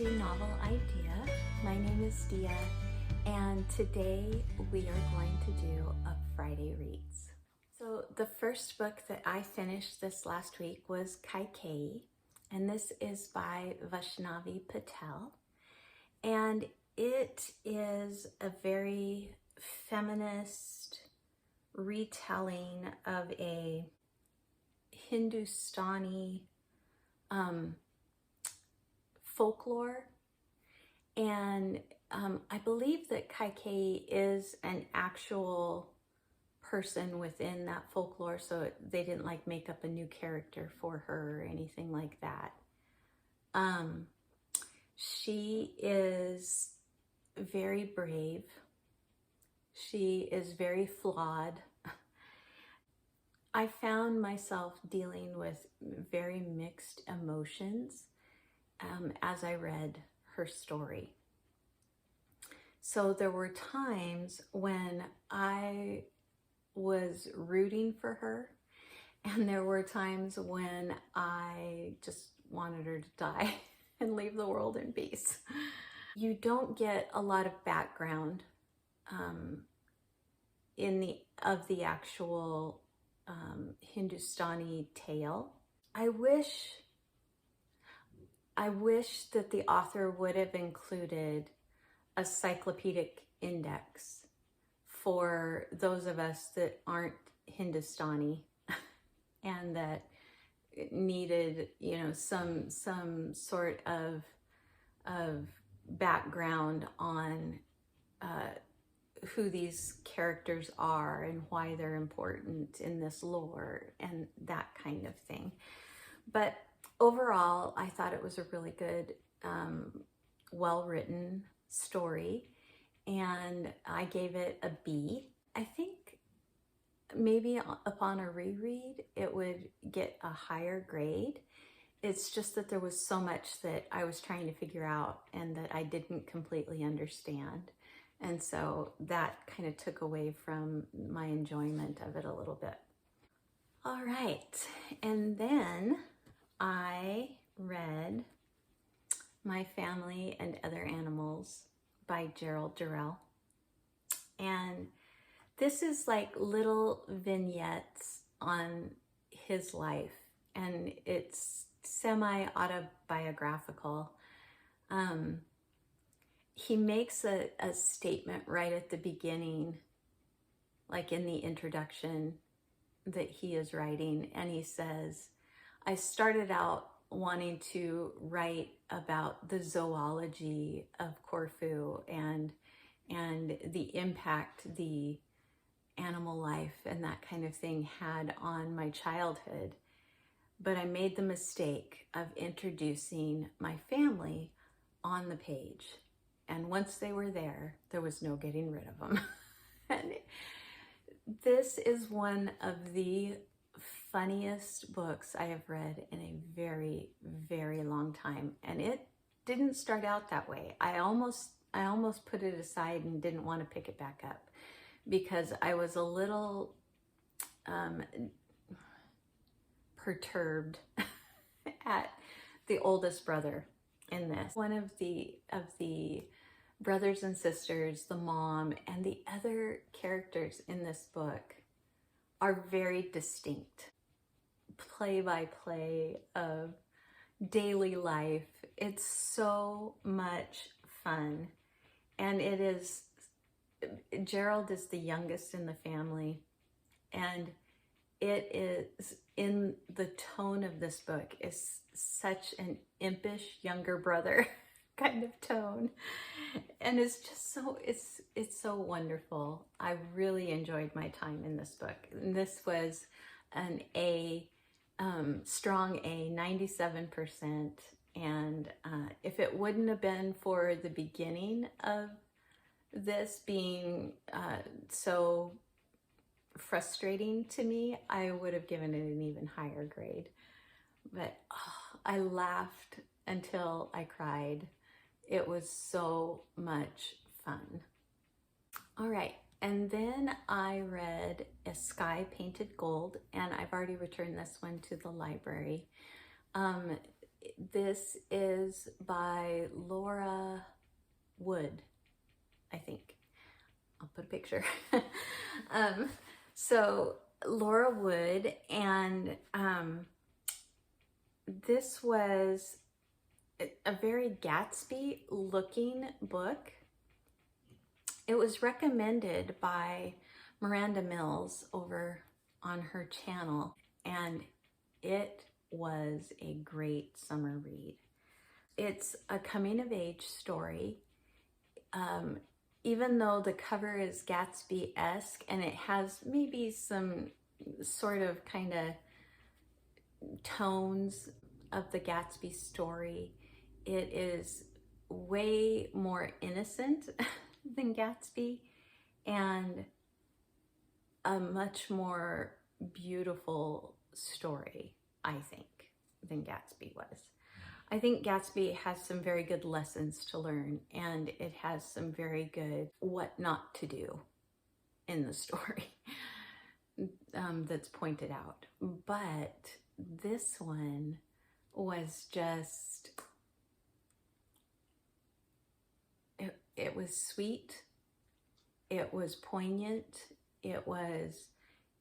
to Novel Idea. My name is Dia, and today we are going to do a Friday Reads. So the first book that I finished this last week was Kaikei, and this is by Vaishnavi Patel. And it is a very feminist retelling of a Hindustani folklore, and I believe that Kaikei is an actual person within that folklore, so they didn't like make up a new character for her or anything like that. She is very brave. She is very flawed. I found myself dealing with very mixed emotions as I read her story. So there were times when I was rooting for her, and there were times when I just wanted her to die and leave the world in peace. You don't get a lot of background of the actual Hindustani tale. I wish that the author would have included a cyclopedic index for those of us that aren't Hindustani and that needed, some sort of background on who these characters are and why they're important in this lore and that kind of thing. But overall, I thought it was a really good, well-written story, and I gave it a B. I think maybe upon a reread, it would get a higher grade. It's just that there was so much that I was trying to figure out and that I didn't completely understand. And so that kind of took away from my enjoyment of it a little bit. All right, and then I read My Family and Other Animals by Gerald Durrell. And this is like little vignettes on his life, and it's semi-autobiographical. He makes a statement right at the beginning, like in the introduction that he is writing, and he says, I started out wanting to write about the zoology of Corfu and the impact the animal life and that kind of thing had on my childhood. But I made the mistake of introducing my family on the page. And once they were there, there was no getting rid of them. And this is one of the funniest books I have read in a very, very long time. And it didn't start out that way. I almost put it aside and didn't want to pick it back up because I was a little perturbed at the oldest brother in this. One of the brothers and sisters, the mom, and the other characters in this book are very distinct. Play-by-play of daily life. It's so much fun. And Gerald is the youngest in the family, and it is, in the tone of this book, is such an impish younger brother kind of tone. And it's just it's so wonderful. I really enjoyed my time in this book. And this was an A, strong A, 97%. And if it wouldn't have been for the beginning of this being so frustrating to me, I would have given it an even higher grade. But I laughed until I cried. It was so much fun. All right, and then I read A Sky Painted Gold, and I've already returned this one to the library. this is by Laura Wood, I think. I'll put a picture. So Laura Wood, and this was a very Gatsby looking book. It was recommended by Miranda Mills over on her channel, and it was a great summer read. It's a coming of age story. Even though the cover is Gatsby-esque and it has maybe some sort of kind of tones of the Gatsby story, it is way more innocent than Gatsby and a much more beautiful story, I think, than Gatsby was. I think Gatsby has some very good lessons to learn, and it has some very good what not to do in the story that's pointed out. But this one was just, it was sweet, it was poignant, it was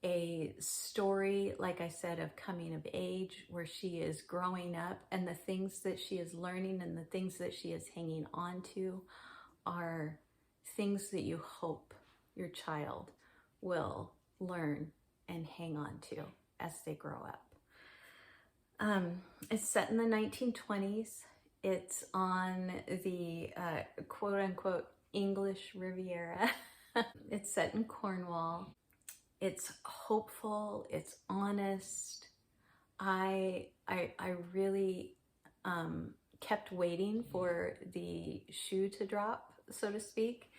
a story, like I said, of coming of age, where she is growing up, and the things that she is learning and the things that she is hanging on to are things that you hope your child will learn and hang on to as they grow up. It's set in the 1920s. It's on the quote-unquote English Riviera. It's set in Cornwall. It's hopeful, it's honest. I really kept waiting for the shoe to drop, so to speak,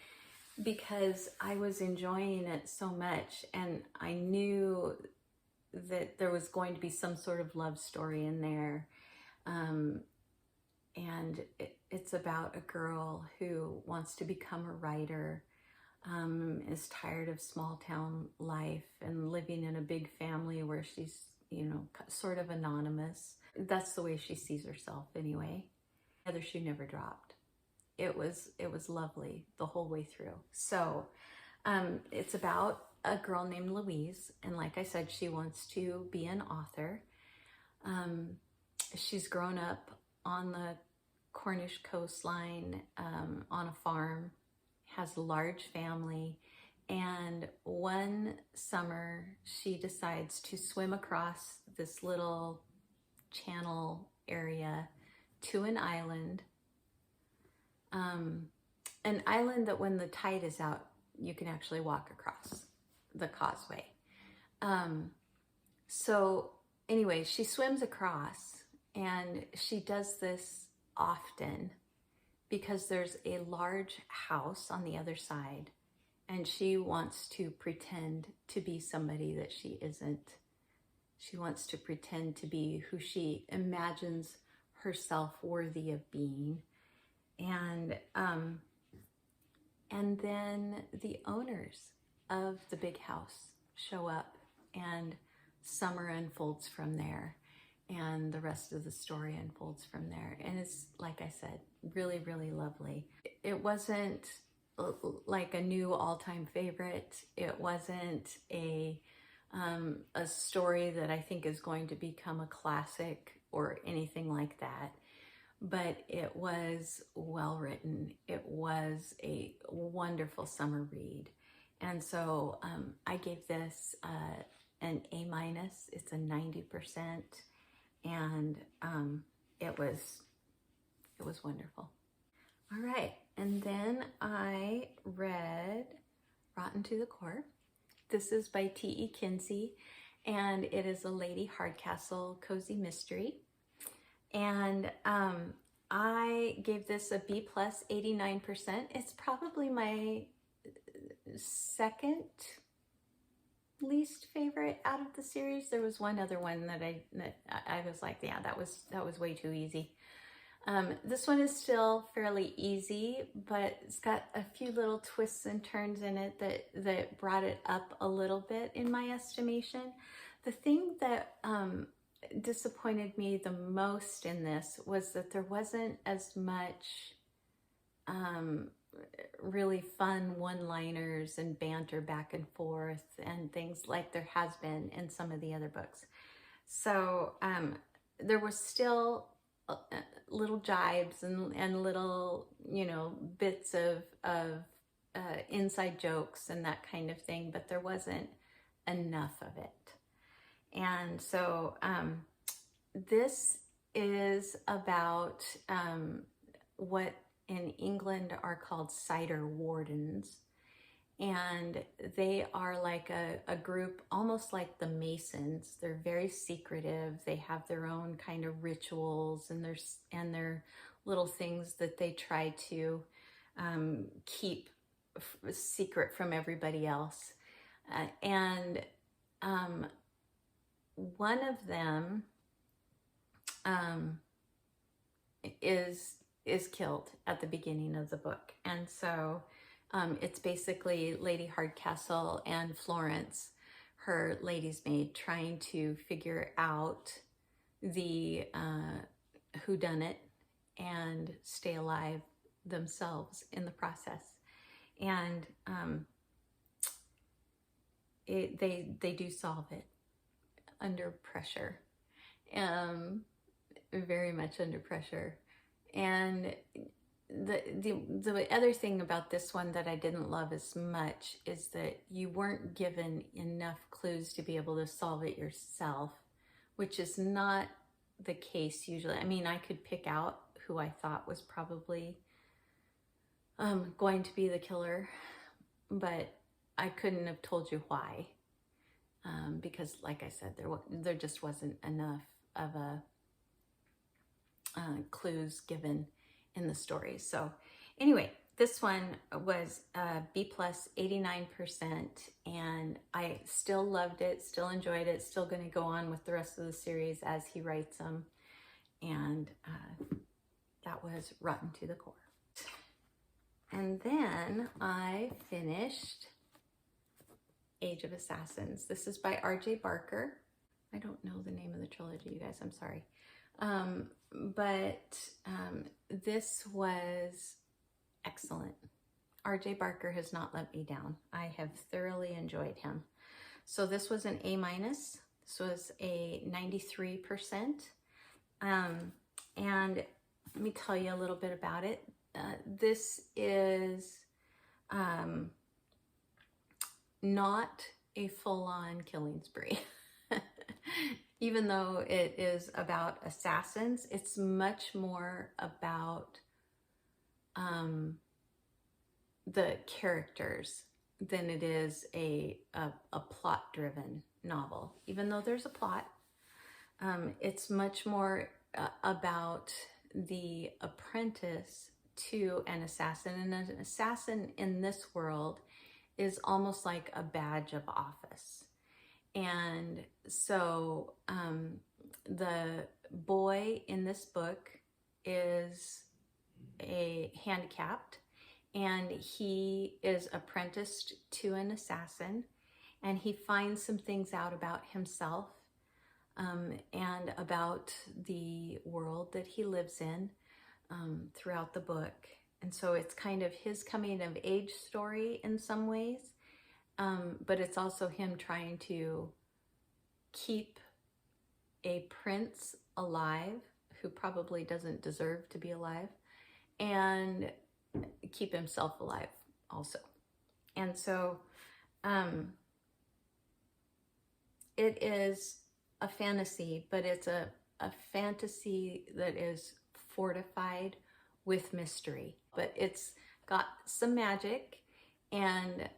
because I was enjoying it so much, and I knew that there was going to be some sort of love story in there. And it's about a girl who wants to become a writer, is tired of small town life and living in a big family where she's, you know, sort of anonymous. That's the way she sees herself anyway. The other shoe never dropped. It was lovely the whole way through. So it's about a girl named Louise, and like I said, she wants to be an author. She's grown up on the Cornish coastline, on a farm, has a large family, and one summer she decides to swim across this little channel area to an island that when the tide is out, you can actually walk across the causeway. So anyway, she swims across, and she does this often because there's a large house on the other side, and she wants to pretend to be somebody that she isn't. She wants to pretend to be who she imagines herself worthy of being. And then the owners of the big house show up, and summer unfolds from there, and the rest of the story unfolds from there. And it's, like I said, really, really lovely. It wasn't like a new all-time favorite. It wasn't a story that I think is going to become a classic or anything like that. But it was well written. It was a wonderful summer read. And so I gave this an A-. It's a 90%. And it was wonderful. All right, and then I read Rotten to the Core. This is by T E Kinsey, and it is a Lady Hardcastle cozy mystery. And I gave this a B+, 89%. It's probably my second least favorite out of the series. There was one other one that I was like, yeah, that was way too easy. This one is still fairly easy, but it's got a few little twists and turns in it that brought it up a little bit in my estimation. The thing that disappointed me the most in this was that there wasn't as much really fun one-liners and banter back and forth and things like there has been in some of the other books. So there was still little jibes and little, you know, bits of inside jokes and that kind of thing, but there wasn't enough of it. And so this is about what in England are called cider wardens. And they are like a group, almost like the Masons. They're very secretive. They have their own kind of rituals and their little things that they try to keep secret from everybody else. And one of them is killed at the beginning of the book. And so it's basically Lady Hardcastle and Florence, her lady's maid, trying to figure out the whodunit and stay alive themselves in the process. And they do solve it under pressure, very much under pressure. And the other thing about this one that I didn't love as much is that you weren't given enough clues to be able to solve it yourself, which is not the case usually. I mean, I could pick out who I thought was probably going to be the killer, but I couldn't have told you why, because like I said, there just wasn't enough of a clues given in the story. So anyway, this one was B+, 89%, and I still loved it, still enjoyed it, still going to go on with the rest of the series as he writes them. And that was Rotten to the Core. And then I finished Age of Assassins. This is by R.J. Barker. I don't know the name of the trilogy, you guys, I'm sorry. But this was excellent. R.J. Barker has not let me down. I have thoroughly enjoyed him. So this was an A-. This was a 93%. And let me tell you a little bit about it. This is not a full-on killing spree. Even though it is about assassins, it's much more about the characters than it is a plot-driven novel. Even though there's a plot, it's much more about the apprentice to an assassin. And an assassin in this world is almost like a badge of office. And so the boy in this book is handicapped, and he is apprenticed to an assassin, and he finds some things out about himself and about the world that he lives in throughout the book. And so it's kind of his coming of age story in some ways. But it's also him trying to keep a prince alive who probably doesn't deserve to be alive, and keep himself alive also. And so it is a fantasy, but it's a fantasy that is fortified with mystery. But it's got some magic, and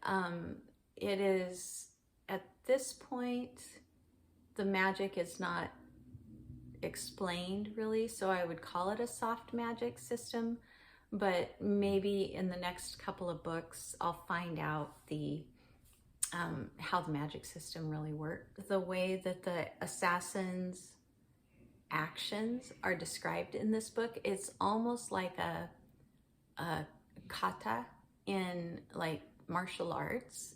it is, at this point, the magic is not explained really, so I would call it a soft magic system, but maybe in the next couple of books I'll find out how the magic system really worked. The way that the assassins' actions are described in this book, it's almost like a kata in like martial arts.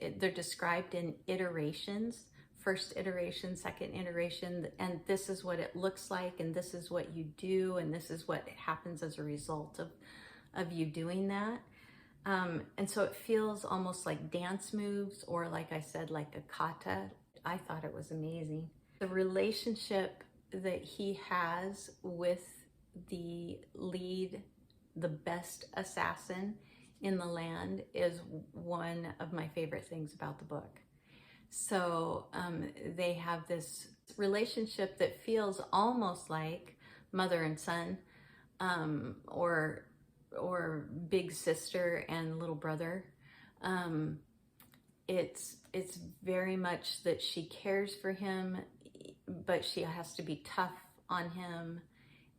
They're described in iterations first iteration, second iteration, and this is what it looks like, and this is what you do, and this is what happens as a result of you doing that. And so it feels almost like dance moves, or like I said, like a kata. I thought it was amazing. The relationship that he has with the lead, the best assassin in the land, is one of my favorite things about the book. So they have this relationship that feels almost like mother and son, or big sister and little brother. It's very much that she cares for him, but she has to be tough on him,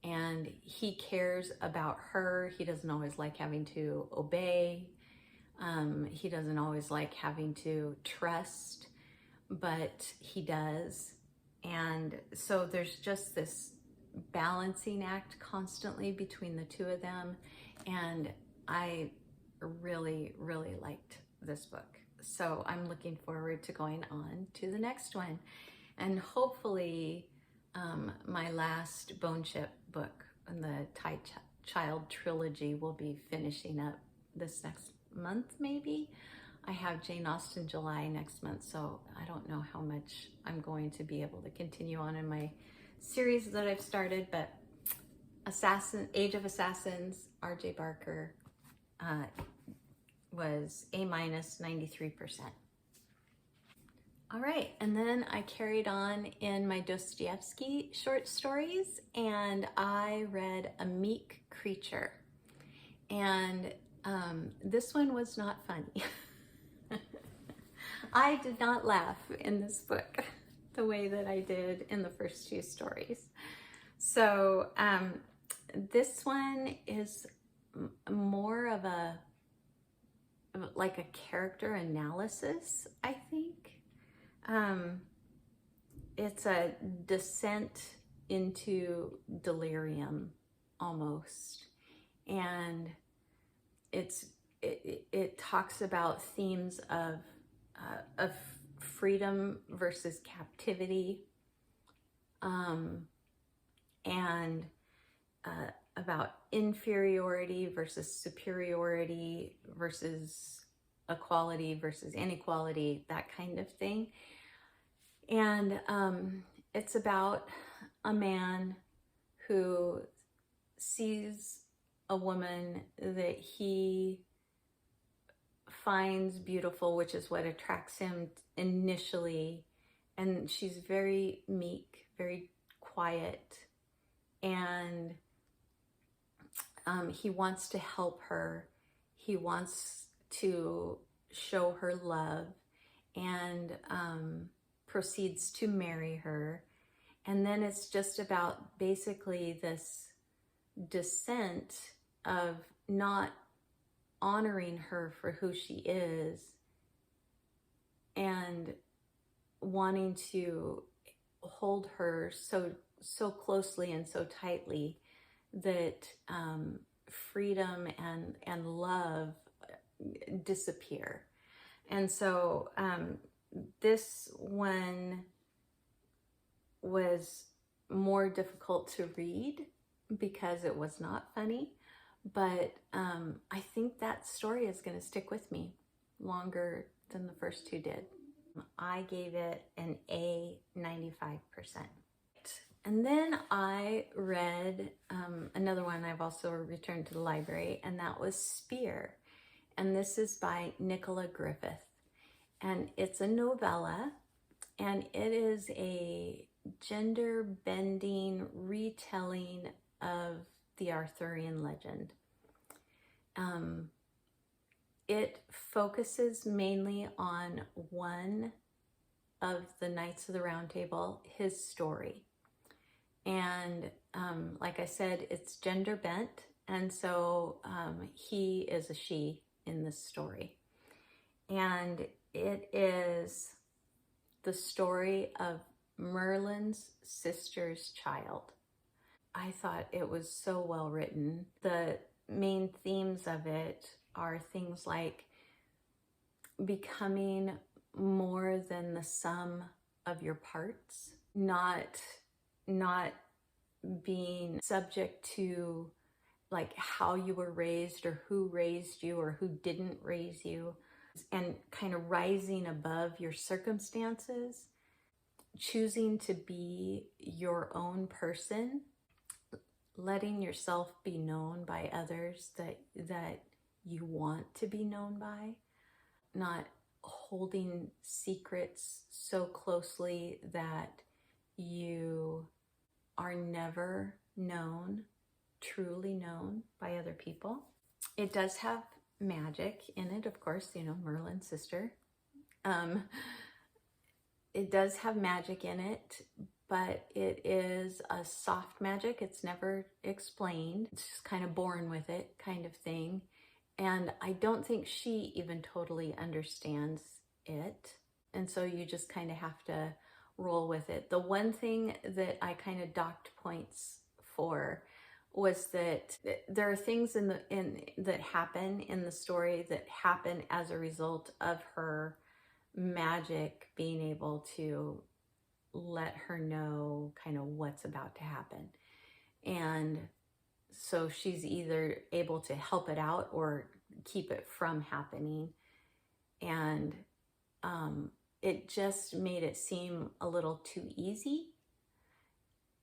and he cares about her. He doesn't always like having to obey. He doesn't always like having to trust, but he does. And so there's just this balancing act constantly between the two of them. And I really, really liked this book. So I'm looking forward to going on to the next one. And hopefully my last Bone Chip book in the Child trilogy will be finishing up this next month, maybe. I have Jane Austen July next month, so I don't know how much I'm going to be able to continue on in my series that I've started, but Age of Assassins, R.J. Barker, was A-, 93%. All right, and then I carried on in my Dostoevsky short stories, and I read A Meek Creature. And this one was not funny. I did not laugh in this book the way that I did in the first two stories. So this one is more of like a character analysis, I think. It's a descent into delirium almost. And it talks about themes of freedom versus captivity, and about inferiority versus superiority versus equality versus inequality, that kind of thing. And it's about a man who sees a woman that he finds beautiful, which is what attracts him initially. And she's very meek, very quiet. And he wants to help her. He wants to show her love, and proceeds to marry her. And then it's just about basically this descent of not honoring her for who she is, and wanting to hold her so closely and so tightly that freedom and love disappear. And so this one was more difficult to read because it was not funny, but I think that story is going to stick with me longer than the first two did. I gave it an A, 95%. And then I read another one. I've also returned to the library, and that was Spear. And this is by Nicola Griffith. And it's a novella, and it is a gender-bending retelling of the Arthurian legend. It focuses mainly on one of the Knights of the Round Table, his story. And like I said, it's gender bent, and so he is a she in this story. And it is the story of Merlin's sister's child. I thought it was so well written. The main themes of it are things like becoming more than the sum of your parts, not being subject to like how you were raised or who raised you or who didn't raise you, and kind of rising above your circumstances, choosing to be your own person, letting yourself be known by others that you want to be known by, not holding secrets so closely that you are never known, truly known by other people. It does have magic in it, of course, you know, Merlin's sister. It does have magic in it, but it is a soft magic. It's never explained. It's just kind of born with it kind of thing. And I don't think she even totally understands it. And so you just kind of have to roll with it. The one thing that I kind of docked points for was that there are things that happen in the story that happen as a result of her magic being able to let her know kind of what's about to happen. And so she's either able to help it out or keep it from happening. And it just made it seem a little too easy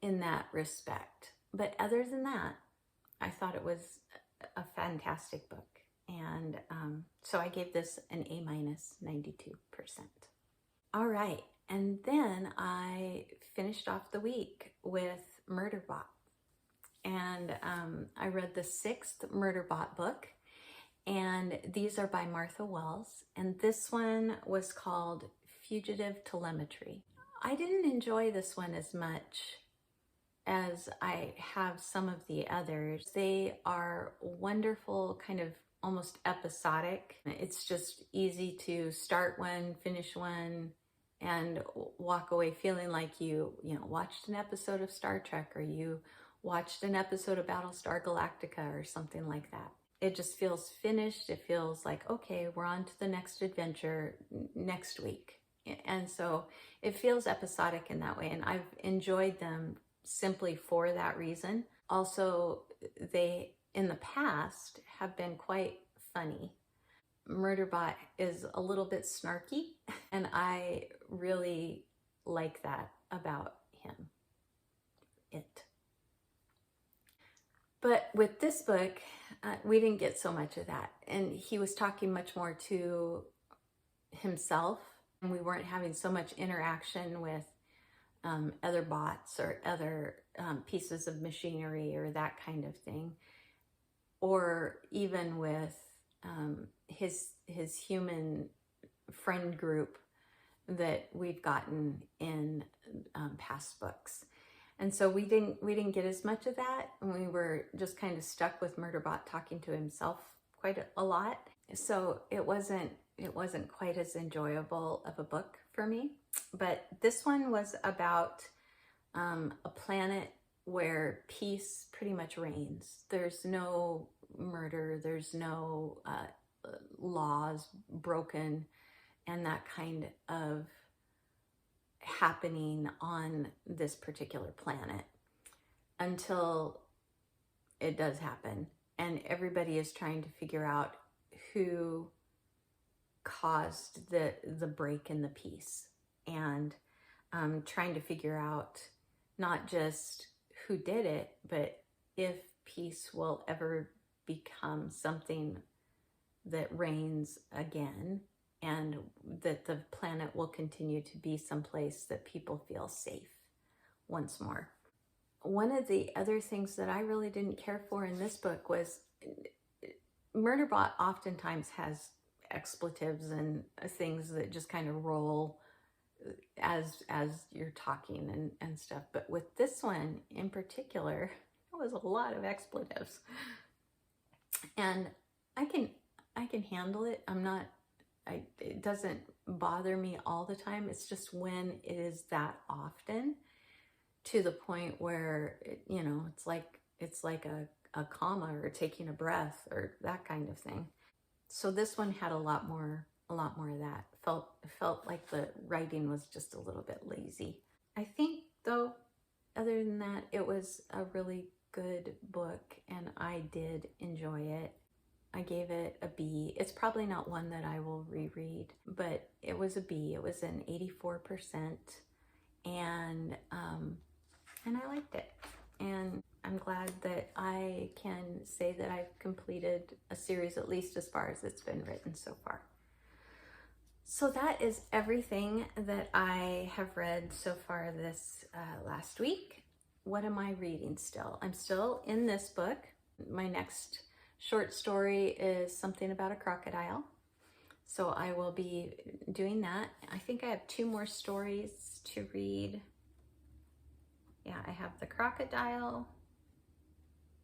in that respect. But other than that, I thought it was a fantastic book. And so I gave this an A minus, 92%. All right. And then I finished off the week with Murderbot. And I read the 6th Murderbot book. And these are by Martha Wells. And this one was called Fugitive Telemetry. I didn't enjoy this one as much as I have some of the others. They are wonderful, kind of almost episodic. It's just easy to start one, finish one, and walk away feeling like you watched an episode of Star Trek, or you watched an episode of Battlestar Galactica or something like that. It just feels finished. It feels like, okay, we're on to the next adventure next week. And so it feels episodic in that way. And I've enjoyed them simply for that reason. Also, they, in the past, have been quite funny. Murderbot is a little bit snarky, and I really like that about him. But with this book, we didn't get so much of that. And he was talking much more to himself, and we weren't having so much interaction with other bots or other pieces of machinery or that kind of thing, or even with his human friend group that we've gotten in past books. And so we didn't get as much of that, and we were just kind of stuck with Murderbot talking to himself quite a lot. So it wasn't quite as enjoyable of a book for me. But this one was about a planet where peace pretty much reigns. There's no murder, there's no laws broken, and that kind of happening on this particular planet until it does happen. And everybody is trying to figure out who caused the break in the peace, and trying to figure out not just who did it, but if peace will ever become something that reigns again, and that the planet will continue to be someplace that people feel safe once more. One of the other things that I really didn't care for in this book was Murderbot oftentimes has expletives and things that just kind of roll as you're talking and stuff. But with this one in particular, there was a lot of expletives. And I can handle it. It doesn't bother me all the time. It's just when it is that often, to the point where it's like a comma or taking a breath or that kind of thing. So this one had a lot more a lot more of that. Felt like the writing was just a little bit lazy. I think, though, other than that, it was a really good book, and I did enjoy it. I gave it a B. It's probably not one that I will reread, but it was a B. It was an 84%, and I liked it. And I'm glad that I can say that I've completed a series, at least as far as it's been written so far. So that is everything that I have read so far this last week. What am I reading still? I'm still in this book. My next short story is something about a crocodile. So I will be doing that. I think I have 2 more stories to read. Yeah, I have the crocodile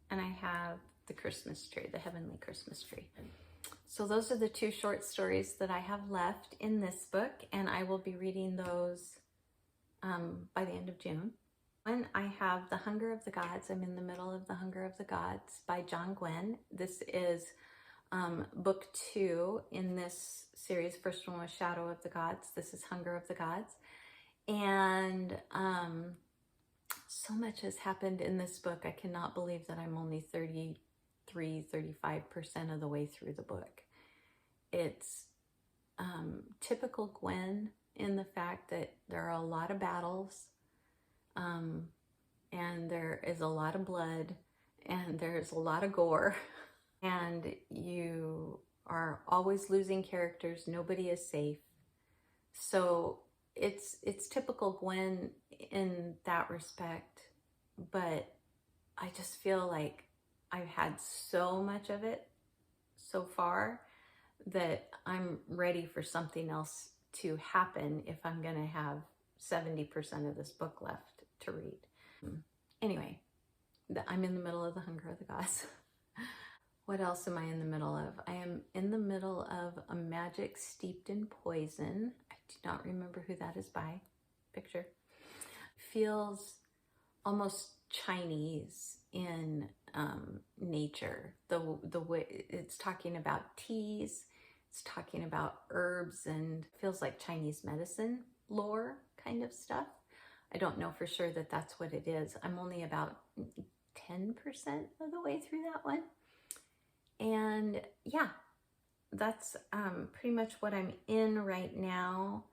and I have the Christmas tree, the heavenly Christmas tree. So those are the 2 short stories that I have left in this book, and I will be reading those by the end of June. And I have The Hunger of the Gods. I'm in the middle of The Hunger of the Gods by Gwynn. This is book 2 in this series. First one was Shadow of the Gods. This is Hunger of the Gods. And so much has happened in this book. I cannot believe that I'm only 35% of the way through the book. It's typical Gwynn in the fact that there are a lot of battles, and there is a lot of blood, and there's a lot of gore, and you are always losing characters. Nobody is safe. So it's typical Gwynn in that respect, but I just feel like I've had so much of it so far that I'm ready for something else to happen if I'm going to have 70% of this book left to read. Anyway, I'm in the middle of The Hunger of the Gods. What else am I in the middle of? I am in the middle of A Magic Steeped in Poison. I do not remember who that is by. Picture. Feels almost Chinese in nature. The way it's talking about teas, it's talking about herbs, and feels like Chinese medicine lore kind of stuff. I don't know for sure that that's what it is. I'm only about 10% of the way through that one. And yeah, that's pretty much what I'm in right now.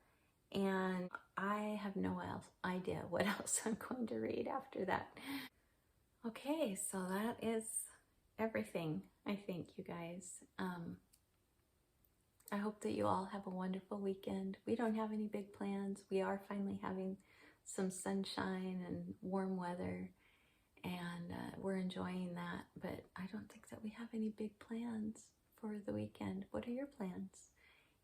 And I have no idea what else I'm going to read after that. Okay, so that is everything, I think, you guys. I hope that you all have a wonderful weekend. We don't have any big plans. We are finally having some sunshine and warm weather, and we're enjoying that, but I don't think that we have any big plans for the weekend. What are your plans?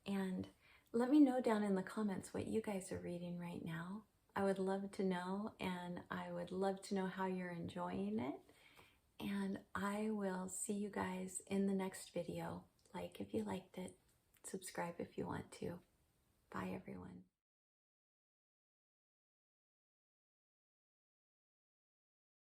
And let me know down in the comments what you guys are reading right now. I would love to know, and I would love to know how you're enjoying it. And I will see you guys in the next video. Like if you liked it, subscribe if you want to. Bye, everyone.